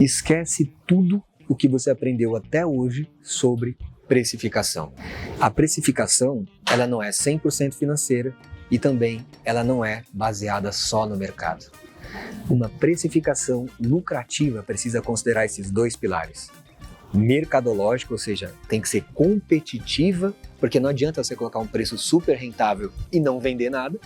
Esquece tudo o que você aprendeu até hoje sobre precificação. A precificação, ela não é 100% financeira e também ela não é baseada só no mercado. Uma precificação lucrativa precisa considerar esses dois pilares. Mercadológico, ou seja, tem que ser competitiva, porque não adianta você colocar um preço super rentável e não vender nada.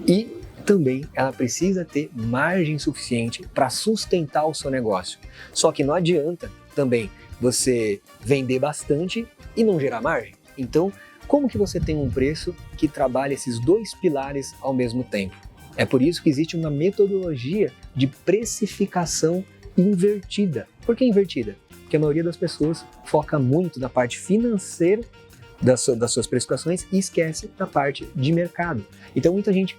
E também ela precisa ter margem suficiente para sustentar o seu negócio. Só que não adianta também você vender bastante e não gerar margem. Então, como que você tem um preço que trabalha esses dois pilares ao mesmo tempo? É por isso que existe uma metodologia de precificação invertida. Por que invertida? Porque a maioria das pessoas foca muito na parte financeira das suas precificações e esquece da parte de mercado. Então muita gente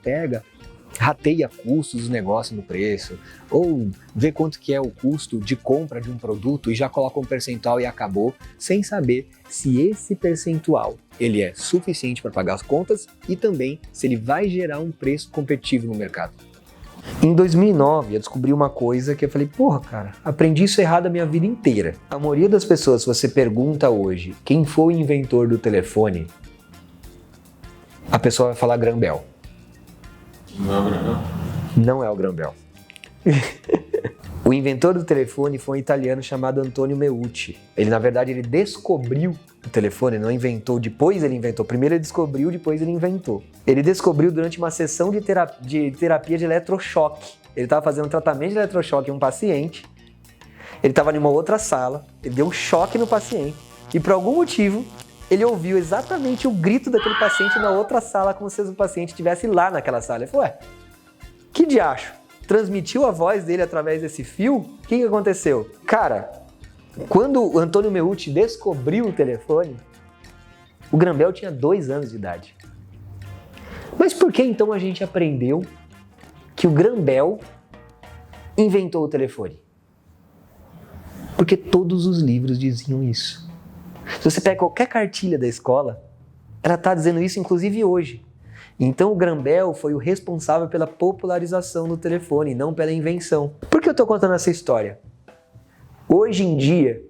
rateia custos do negócio no preço, ou vê quanto que é o custo de compra de um produto e já coloca um percentual e acabou, sem saber se esse percentual ele é suficiente para pagar as contas e também se ele vai gerar um preço competitivo no mercado. Em 2009, eu descobri uma coisa que eu falei, porra, cara, aprendi isso errado a minha vida inteira. A maioria das pessoas, se você pergunta hoje quem foi o inventor do telefone, a pessoa vai falar Graham Bell. Não é o Graham Bell? Não é o Graham Bell. O inventor do telefone foi um italiano chamado Antonio Meucci. Ele, na verdade, ele descobriu o telefone, não inventou, depois ele inventou. Primeiro ele descobriu, depois ele inventou. Ele descobriu durante uma sessão de terapia de eletrochoque. Ele estava fazendo um tratamento de eletrochoque em um paciente. Ele estava em uma outra sala, ele deu um choque no paciente e, por algum motivo, ele ouviu exatamente o grito daquele paciente na outra sala, como se o paciente estivesse lá naquela sala. Ele falou, que diacho? Transmitiu a voz dele através desse fio? O que aconteceu? Cara, quando o Antonio Meucci descobriu o telefone, o Graham Bell tinha 2 anos de idade. Mas por que então a gente aprendeu que o Graham Bell inventou o telefone? Porque todos os livros diziam isso. Se você pega qualquer cartilha da escola, ela está dizendo isso, inclusive hoje. Então o Graham Bell foi o responsável pela popularização do telefone, não pela invenção. Por que eu estou contando essa história? Hoje em dia,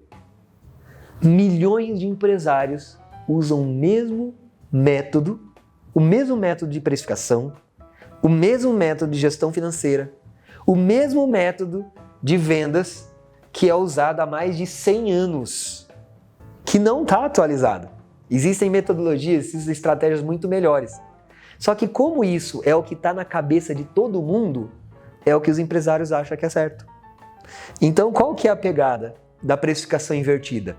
milhões de empresários usam o mesmo método de precificação, o mesmo método de gestão financeira, o mesmo método de vendas que é usado há mais de 100 anos, que não está atualizado. Existem metodologias, existem estratégias muito melhores. Só que como isso é o que está na cabeça de todo mundo, é o que os empresários acham que é certo. Então, qual que é a pegada da precificação invertida?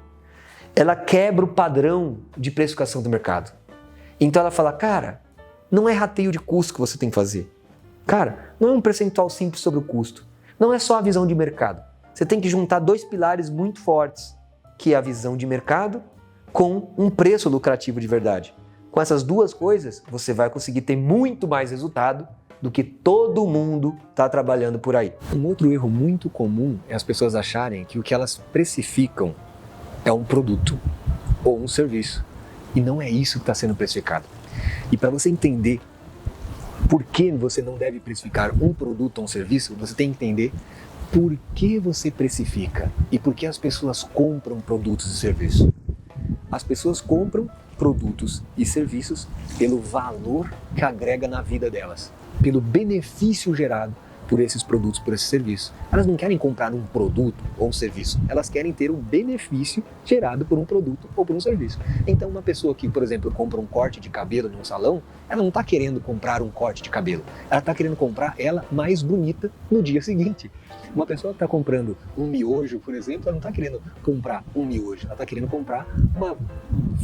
Ela quebra o padrão de precificação do mercado. Então ela fala, cara, não é rateio de custo que você tem que fazer. Cara, não é um percentual simples sobre o custo. Não é só a visão de mercado. Você tem que juntar 2 pilares muito fortes, que é a visão de mercado com um preço lucrativo de verdade. Com essas 2 coisas, você vai conseguir ter muito mais resultado do que todo mundo está trabalhando por aí. Um outro erro muito comum é as pessoas acharem que o que elas precificam é um produto ou um serviço. E não é isso que está sendo precificado. E para você entender por que você não deve precificar um produto ou um serviço, você tem que entender por que você precifica e por que as pessoas compram produtos e serviços. As pessoas compram produtos e serviços pelo valor que agrega na vida delas, pelo benefício gerado por esses produtos, por esse serviço. Elas não querem comprar um produto ou um serviço, elas querem ter um benefício gerado por um produto ou por um serviço. Então uma pessoa que, por exemplo, compra um corte de cabelo num salão, ela não está querendo comprar um corte de cabelo, ela está querendo comprar ela mais bonita no dia seguinte. Uma pessoa que está comprando um miojo, por exemplo, ela não está querendo comprar um miojo, ela está querendo comprar uma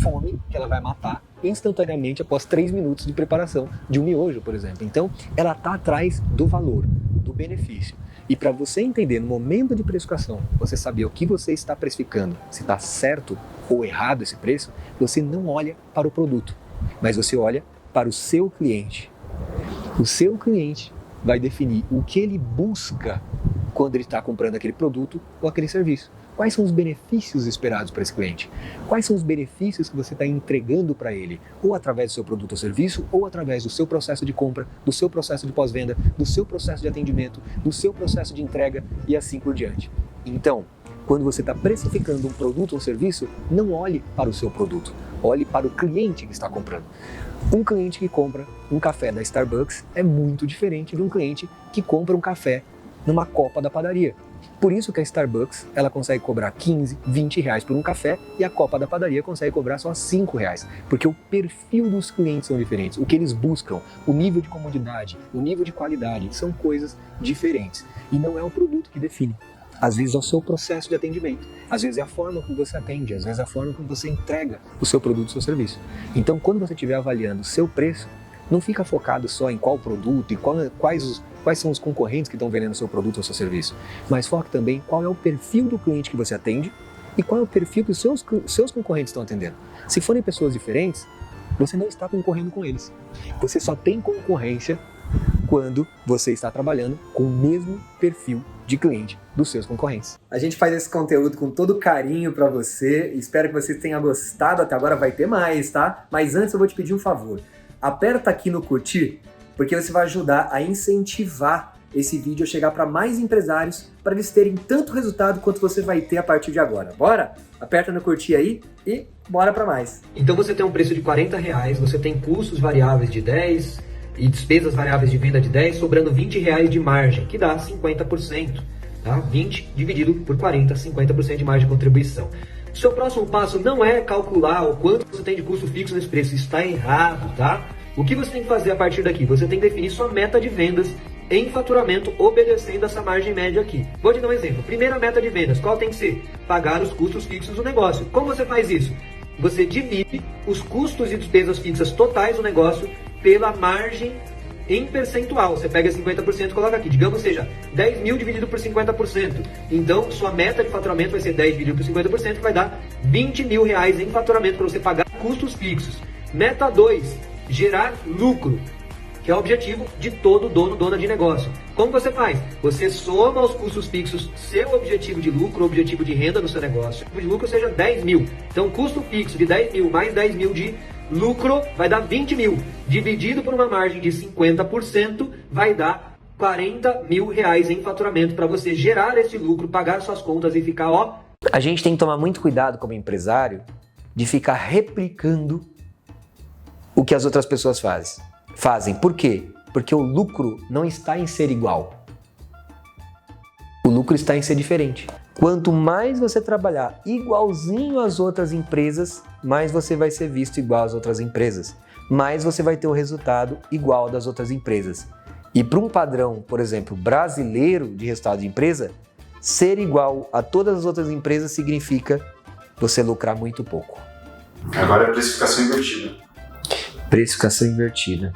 fome que ela vai matar instantaneamente após 3 minutos de preparação de um miojo, por exemplo. Então, ela está atrás do valor, do benefício. E para você entender no momento de precificação, você saber o que você está precificando, se está certo ou errado esse preço, você não olha para o produto, mas você olha para o seu cliente. O seu cliente vai definir o que ele busca quando ele está comprando aquele produto ou aquele serviço. Quais são os benefícios esperados para esse cliente? Quais são os benefícios que você está entregando para ele? Ou através do seu produto ou serviço, ou através do seu processo de compra, do seu processo de pós-venda, do seu processo de atendimento, do seu processo de entrega e assim por diante. Então, quando você está precificando um produto ou um serviço, não olhe para o seu produto, olhe para o cliente que está comprando. Um cliente que compra um café da Starbucks é muito diferente de um cliente que compra um café numa copa da padaria. Por isso que a Starbucks ela consegue cobrar 15, 20 reais por um café e a copa da padaria consegue cobrar só 5 reais. Porque o perfil dos clientes são diferentes, o que eles buscam, o nível de comodidade, o nível de qualidade, são coisas diferentes. E não é o produto que define. Às vezes é o seu processo de atendimento, às vezes é a forma como você atende, às vezes é a forma como você entrega o seu produto, o seu serviço. Então, quando você estiver avaliando o seu preço, não fica focado só em qual produto e quais são os concorrentes que estão vendendo o seu produto ou seu serviço, mas foque também qual é o perfil do cliente que você atende e qual é o perfil que os seus concorrentes estão atendendo. Se forem pessoas diferentes, você não está concorrendo com eles. Você só tem concorrência quando você está trabalhando com o mesmo perfil de cliente dos seus concorrentes. A gente faz esse conteúdo com todo carinho para você, espero que você tenha gostado, até agora vai ter mais, tá? Mas antes eu vou te pedir um favor, aperta aqui no curtir, porque você vai ajudar a incentivar esse vídeo a chegar para mais empresários, para eles terem tanto resultado quanto você vai ter a partir de agora. Bora? Aperta no curtir aí e bora para mais. Então você tem um preço de R$40, você tem custos variáveis de 10 e despesas variáveis de venda de 10, sobrando R$20 de margem, que dá 50%. Tá? 20 dividido por 40, 50% de margem de contribuição. O seu próximo passo não é calcular o quanto você tem de custo fixo nesse preço, isso está errado, tá? O que você tem que fazer a partir daqui? Você tem que definir sua meta de vendas em faturamento, obedecendo essa margem média aqui. Vou te dar um exemplo. Primeira meta de vendas, qual tem que ser? Pagar os custos fixos do negócio. Como você faz isso? Você divide os custos e despesas fixas totais do negócio pela margem em percentual. Você pega 50% e coloca aqui. Digamos seja 10 mil dividido por 50%. Então, sua meta de faturamento vai ser 10 dividido por 50%, que vai dar R$20 mil em faturamento para você pagar custos fixos. Meta 2, gerar lucro, que é o objetivo de todo dono, dona de negócio. Como você faz? Você soma os custos fixos, seu objetivo de lucro, objetivo de renda no seu negócio. O de lucro seja 10 mil. Então, custo fixo de 10 mil mais 10 mil de lucro vai dar 20 mil. Dividido por uma margem de 50%, vai dar R$40 mil em faturamento para você gerar esse lucro, pagar suas contas e ficar, ó. A gente tem que tomar muito cuidado como empresário de ficar replicando o que as outras pessoas fazem. Por quê? Porque o lucro não está em ser igual. O lucro está em ser diferente. Quanto mais você trabalhar igualzinho às outras empresas, mais você vai ser visto igual às outras empresas. Mais você vai ter o resultado igual das outras empresas. E para um padrão, por exemplo, brasileiro de resultado de empresa, ser igual a todas as outras empresas significa você lucrar muito pouco. Agora é precificação invertida. Precificação invertida.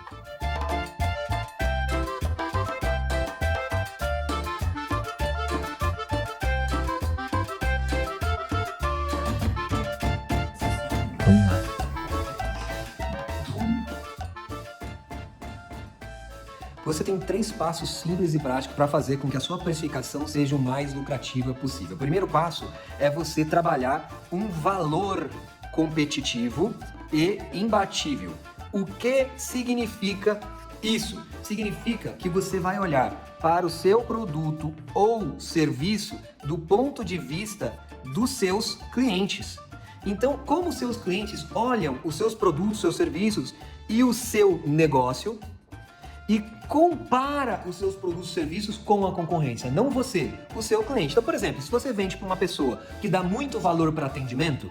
Você tem 3 passos simples e práticos para fazer com que a sua precificação seja o mais lucrativa possível. O primeiro passo é você trabalhar um valor competitivo e imbatível. O que significa isso? Significa que você vai olhar para o seu produto ou serviço do ponto de vista dos seus clientes. Então, como os seus clientes olham os seus produtos, seus serviços e o seu negócio, e compara os seus produtos e serviços com a concorrência, não você, o seu cliente. Então, por exemplo, se você vende para uma pessoa que dá muito valor para atendimento,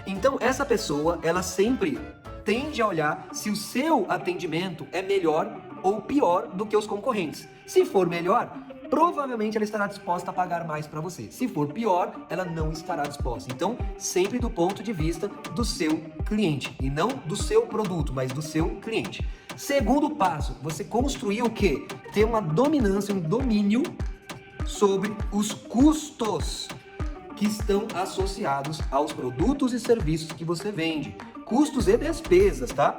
então essa pessoa, ela sempre tende a olhar se o seu atendimento é melhor ou pior do que os concorrentes. Se for melhor, provavelmente ela estará disposta a pagar mais para você. Se for pior, ela não estará disposta. Então, sempre do ponto de vista do seu cliente, e não do seu produto, mas do seu cliente. Segundo passo, você construir o quê? Ter uma dominância, um domínio sobre os custos que estão associados aos produtos e serviços que você vende. Custos e despesas, tá?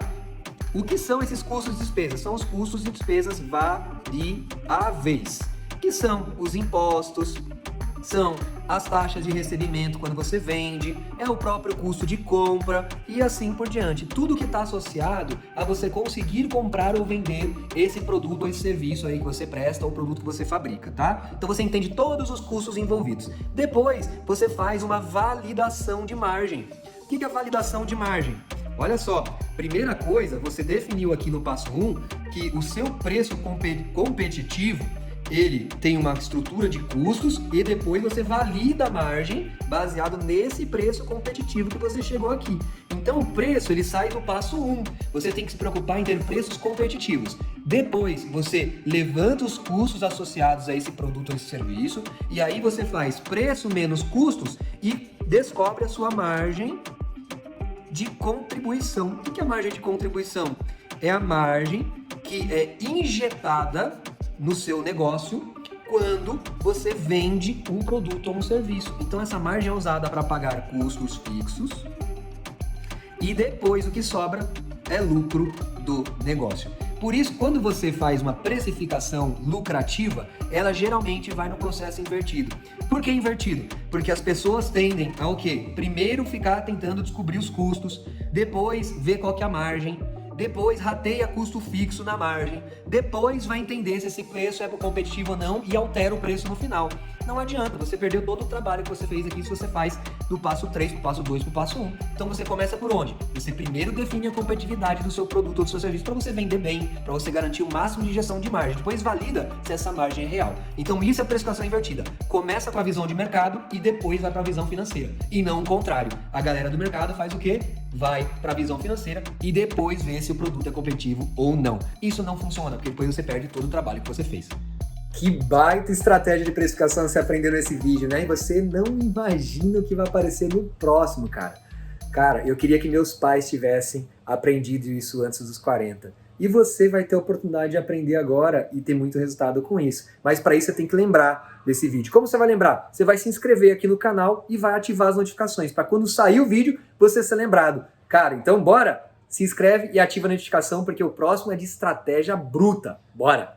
O que são esses custos e despesas? São os custos e despesas variáveis, que são os impostos, são as taxas de recebimento quando você vende, é o próprio custo de compra e assim por diante. Tudo que está associado a você conseguir comprar ou vender esse produto ou esse serviço aí que você presta ou produto que você fabrica, tá? Então você entende todos os custos envolvidos. Depois você faz uma validação de margem. O que é a validação de margem? Olha só, primeira coisa, você definiu aqui no passo 1 que o seu preço competitivo, ele tem uma estrutura de custos e depois você valida a margem baseado nesse preço competitivo que você chegou aqui. Então o preço, ele sai do passo 1. Você tem que se preocupar em ter preços competitivos. Depois você levanta os custos associados a esse produto ou esse serviço e aí você faz preço menos custos e descobre a sua margem de contribuição. O que é a margem de contribuição? É a margem que é injetada no seu negócio quando você vende um produto ou um serviço. Então essa margem é usada para pagar custos fixos e depois o que sobra é lucro do negócio. Por isso, quando você faz uma precificação lucrativa, ela geralmente vai no processo invertido. Por que invertido? Porque as pessoas tendem a o quê? Primeiro ficar tentando descobrir os custos, depois ver qual que é a margem, depois rateia custo fixo na margem, depois vai entender se esse preço é competitivo ou não e altera o preço no final. Não adianta, você perdeu todo o trabalho que você fez aqui se você faz do passo 3 para o passo 2 para o passo 1. Então você começa por onde? Você primeiro define a competitividade do seu produto ou do seu serviço para você vender bem, para você garantir o máximo de injeção de margem. Depois valida se essa margem é real. Então isso é a precificação invertida. Começa com a visão de mercado e depois vai para a visão financeira. E não o contrário. A galera do mercado faz o quê? Vai para a visão financeira e depois vê se o produto é competitivo ou não. Isso não funciona, porque depois você perde todo o trabalho que você fez. Que baita estratégia de precificação você aprendeu nesse vídeo, né? E você não imagina o que vai aparecer no próximo, cara. Cara, eu queria que meus pais tivessem aprendido isso antes dos 40. E você vai ter a oportunidade de aprender agora e ter muito resultado com isso. Mas para isso você tem que lembrar desse vídeo. Como você vai lembrar? Você vai se inscrever aqui no canal e vai ativar as notificações para quando sair o vídeo você ser lembrado. Cara, então bora! Se inscreve e ativa a notificação porque o próximo é de estratégia bruta. Bora!